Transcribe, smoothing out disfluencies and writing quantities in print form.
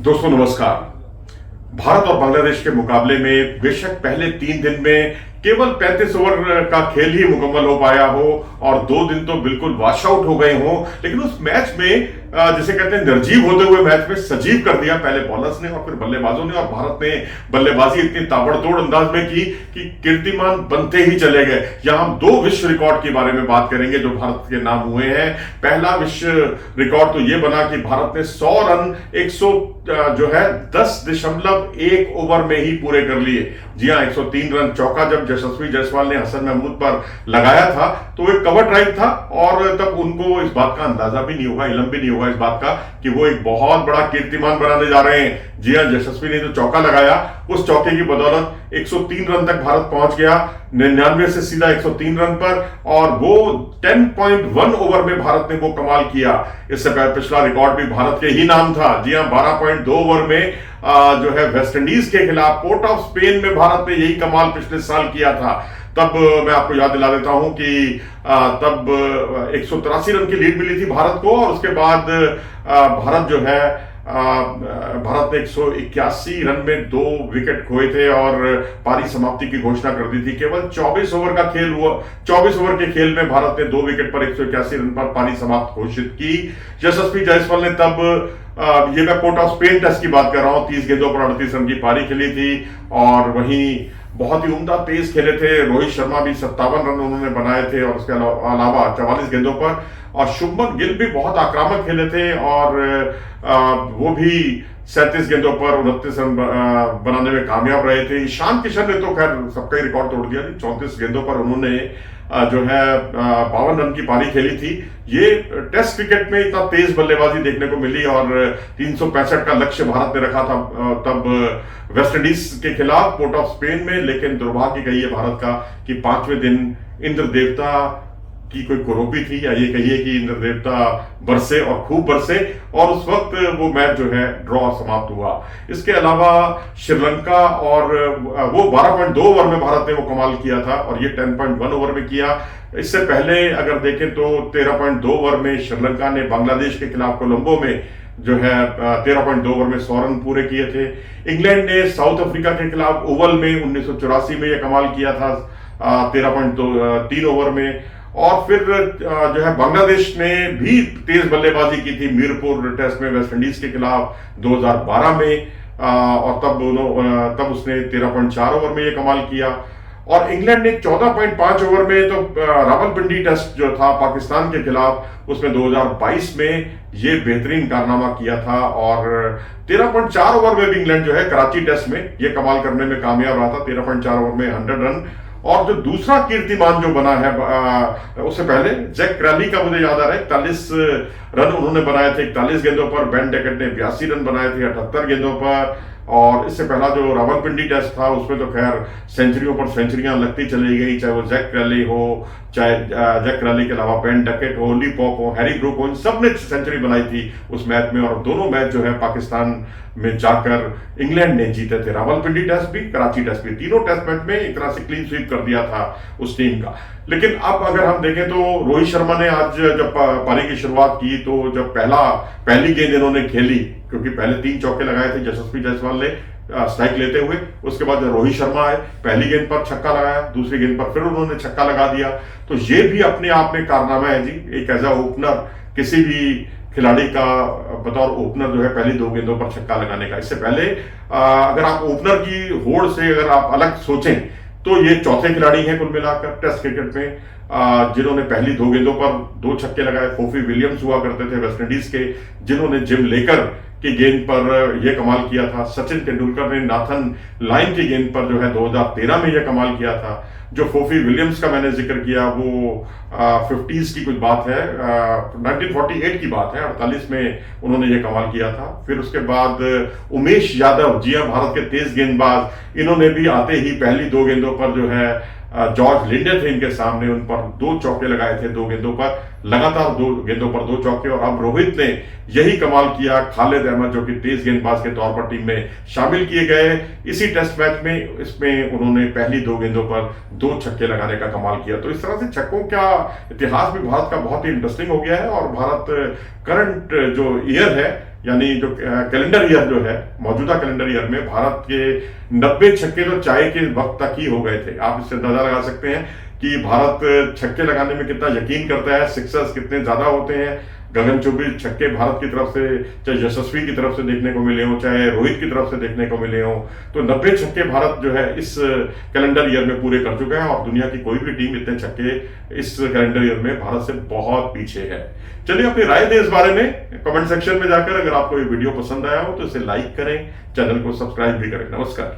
दोस्तों नमस्कार। भारत और बांग्लादेश के मुकाबले में बेशक पहले 3 दिन में केवल 35 ओवर का खेल ही मुकम्मल हो पाया हो और 2 दिन तो बिल्कुल वॉश आउट हो गए हो, लेकिन उस मैच में जिसे कहते हैं निर्जीव होते हुए मैच में सजीव कर दिया पहले बॉलर्स ने और फिर बल्लेबाजों ने। और भारत ने बल्लेबाजी इतनी ताबड़तोड़ अंदाज में की कि कीर्तिमान बनते ही चले गए। यहां हम 2 विश्व रिकॉर्ड के बारे में बात करेंगे जो भारत के नाम हुए हैं। पहला विश्व रिकॉर्ड तो यह बना कि भारत ने 100 रन 10.1 ओवर में ही पूरे कर लिए। जी हाँ, 103 रन चौका जब यशस्वी जायसवाल ने हसन महमूद पर लगाया था तो एक कवर ड्राइव था और तब उनको इस बात का अंदाजा भी नहीं होगा, इल्म भी नहीं होगा इस बात का कि वो एक बहुत बड़ा कीर्तिमान बनाने जा रहे हैं। जी हाँ, यशस्वी ने जो चौका लगाया उस चौके की बदौलत 103 रन तक भारत पहुंच गया, 99 से सीधा 103 रन पर, और वो 10.1 ओवर में भारत ने वो कमाल किया। इससे पहले पिछला रिकॉर्ड भी भारत के ही नाम था। जी हाँ, 12.2 ओवर में जो है वेस्ट इंडीज के खिलाफ पोर्ट ऑफ स्पेन में भारत ने यही कमाल पिछले साल किया था। तब मैं आपको याद दिला देता हूं कि तब 183 रन की लीड मिली थी भारत को और उसके बाद भारत जो है भारत ने 181 रन में 2 विकेट खोए थे और पारी समाप्ति की घोषणा कर दी थी। केवल 24 ओवर का खेल हुआ, 24 ओवर के खेल में भारत ने 2 विकेट पर 181 रन पर पारी समाप्त घोषित की। यशस्वी जायसवाल ने तब ये मैं पोर्ट ऑफ स्पेन टेस्ट की बात कर रहा हूं, 30 गेंदों पर 38 रन की पारी खेली थी और वहीं बहुत ही उम्दा पेस खेले थे। रोहित शर्मा भी 57 रन उन्होंने बनाए थे और उसके अलावा 44 गेंदों पर, और शुभमन गिल भी बहुत आक्रामक खेले थे और वो भी 37 गेंदों पर 29 रन बनाने में कामयाब रहे थे। ईशान किशन ने तो खैर सबका ही रिकॉर्ड तोड़ दिया, 34 गेंदों पर उन्होंने जो है 52 रन की पारी खेली थी। ये टेस्ट क्रिकेट में इतना तेज बल्लेबाजी देखने को मिली और 365 का लक्ष्य भारत ने रखा था तब वेस्ट इंडीज के खिलाफ पोर्ट ऑफ स्पेन में। लेकिन दुर्भाग्य कहिए भारत का कि 5वें दिन इंद्र देवता की कोई कुरूपी थी या ये कहिए कि इंद्र देवता बरसे और खूब बरसे और उस वक्त वो मैच जो है ड्रॉ समाप्त हुआ। इसके अलावा श्रीलंका और वो 12.2 ओवर में भारत ने वो कमाल किया था और ये 10.1 ओवर में किया। इससे पहले अगर देखें तो 13.2 ओवर में श्रीलंका ने बांग्लादेश के खिलाफ कोलंबो में जो है 13.2 ओवर में 100 रन पूरे किए थे। इंग्लैंड ने साउथ अफ्रीका के खिलाफ ओवल में 1984 में यह कमाल किया था 13.3 ओवर में। और फिर जो है बांग्लादेश ने भी तेज बल्लेबाजी की थी मीरपुर टेस्ट में वेस्ट इंडीज के खिलाफ 2012 में और तब उसने 13.4 ओवर में ये कमाल किया। और इंग्लैंड ने 14.5 ओवर में तो रावलपिंडी टेस्ट जो था पाकिस्तान के खिलाफ उसमें 2022 में ये बेहतरीन कारनामा किया था और 13.4 ओवर में भी इंग्लैंड जो है कराची टेस्ट में ये कमाल करने में कामयाब रहा था, 13.4 ओवर में 100 रन। और जो दूसरा कीर्तिमान जो बना है उससे पहले जैक क्रैली का मुझे याद आ रहा है, 41 रन उन्होंने बनाए थे 41 गेंदों पर। बेन डेकेट ने 82 रन बनाए थे 78 गेंदों पर। और इससे पहला जो रावलपिंडी टेस्ट था उसमें तो खैर सेंचुरियों पर सेंचुरियां लगती चली गई, चाहे वो जैक क्रैली हो, चाहे जैक क्रैली के अलावा बेन डेकेट हो, ली पॉप हो, हैरी ब्रूक हो, इन सब ने सेंचुरी बनाई थी उस मैच में। और दोनों मैच जो है पाकिस्तान में जाकर इंग्लैंड ने जीते थे, रावलपिंडी टेस्ट भी कराची टेस्ट भी। तीनों टेस्ट मैच में एक तरह से क्लीन स्वीप कर दिया था उस टीम का। लेकिन अब अगर हम देखें तो रोहित शर्मा ने आज जब पारी की शुरुआत की तो जब पहली गेंद इन्होंने खेली, क्योंकि पहले 3 चौके लगाए थे यशस्वी जायसवाल ने स्ट्राइक लेते हुए, उसके बाद रोहित शर्मा आए, पहली गेंद पर छक्का लगाया, दूसरी गेंद पर फिर उन्होंने छक्का लगा दिया। तो ये भी अपने आप में कारनामा है जी, एक एज अ ओपनर किसी भी खिलाड़ी का बतौर ओपनर जो है पहली 2 गेंदों पर छक्का लगाने का। इससे पहले अगर आप ओपनर की होड़ से अगर आप अलग सोचें तो ये चौथे खिलाड़ी हैं कुल मिलाकर टेस्ट क्रिकेट में जिन्होंने पहली 2 गेंदों पर 2 छक्के लगाए। फोफी विलियम्स हुआ करते थे वेस्ट इंडीज के, जिन्होंने जिम लेकर की गेंद पर यह कमाल किया था। सचिन तेंदुलकर ने नाथन लाइन की गेंद पर जो है 2013 में यह कमाल किया था। जो फोफी विलियम्स का मैंने जिक्र किया वो 50s की कुछ बात है, 1948 की बात है, 48 में उन्होंने ये कमाल किया था। फिर उसके बाद उमेश यादव, जी हाँ, भारत के तेज गेंदबाज, इन्होंने भी आते ही पहली 2 गेंदों पर जो है जॉर्ज लिंडे थे इनके सामने, उन पर 2 चौके लगाए थे 2 गेंदों पर, लगातार 2 गेंदों पर 2 चौके। और अब रोहित ने यही कमाल किया, खालिद अहमद जो कि तेज गेंदबाज के तौर पर टीम में शामिल किए गए इसी टेस्ट मैच में, इसमें उन्होंने पहली 2 गेंदों पर 2 छक्के लगाने का कमाल किया। तो इस तरह से छक्कों का इतिहास भी भारत का बहुत ही इंटरेस्टिंग हो गया है और भारत करंट जो ईयर है यानी जो कैलेंडर ईयर जो है, मौजूदा कैलेंडर ईयर में भारत के 90 छक्के तो चाय के वक्त तक ही हो गए थे। आप इससे अंदाजा लगा सकते हैं कि भारत छक्के लगाने में कितना यकीन करता है, सिक्सर्स कितने ज्यादा होते हैं। गगनचुंबी छक्के भारत की तरफ से, चाहे यशस्वी की तरफ से देखने को मिले हो, चाहे रोहित की तरफ से देखने को मिले हो, तो 90 छक्के भारत जो है इस कैलेंडर ईयर में पूरे कर चुका है और दुनिया की कोई भी टीम इतने छक्के इस कैलेंडर ईयर में भारत से बहुत पीछे है। चलिए अपनी राय दें इस बारे में कमेंट सेक्शन में जाकर। अगर आपको ये वीडियो पसंद आया हो तो इसे लाइक करें, चैनल को सब्सक्राइब भी करें। नमस्कार।